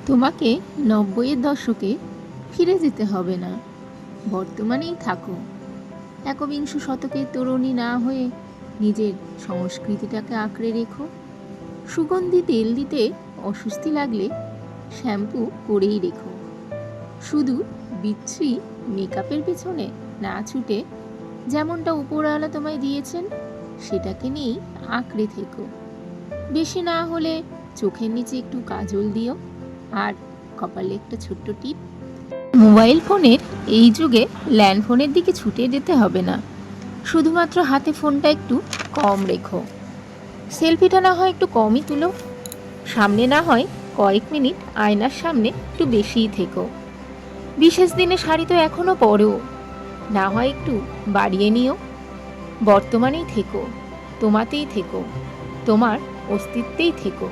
তোমাকে ৯০-এর দশকে ফিরে যেতে হবে না, বর্তমানেই থাকো। একবিংশ শতকের তরুণী না হয়ে নিজের সংস্কৃতিটাকে আঁকড়ে রেখো। সুগন্ধি তেল দিতে অস্বস্তি লাগলে শ্যাম্পু করেই রেখো। শুধু বিশ্রী মেকআপের পেছনে না ছুটে যেমনটা উপরওয়ালা তোমায় দিয়েছেন সেটাকে নিয়েই আঁকড়ে থেকো। বেশি না হলে চোখের নিচে একটু কাজল দিও, আর কপালে একটা ছোট্ট টিপ। মোবাইল ফোনের এই যুগে ল্যান্ড ফোনের দিকে ছুটে যেতে হবে না, শুধুমাত্র হাতে ফোনটা একটু কম রেখো। সেলফিটা না হয় একটু কমই তুলো, সামনে না হয় কয়েক মিনিট আয়নার সামনে একটু বেশিই থেকো। বিশেষ দিনে শাড়ি তো এখনো পরো, না হয় একটু বাড়িয়ে নিও। বর্তমানেই থেকো, তোমাতেই থেকো, তোমার অস্তিত্বেই থেকো।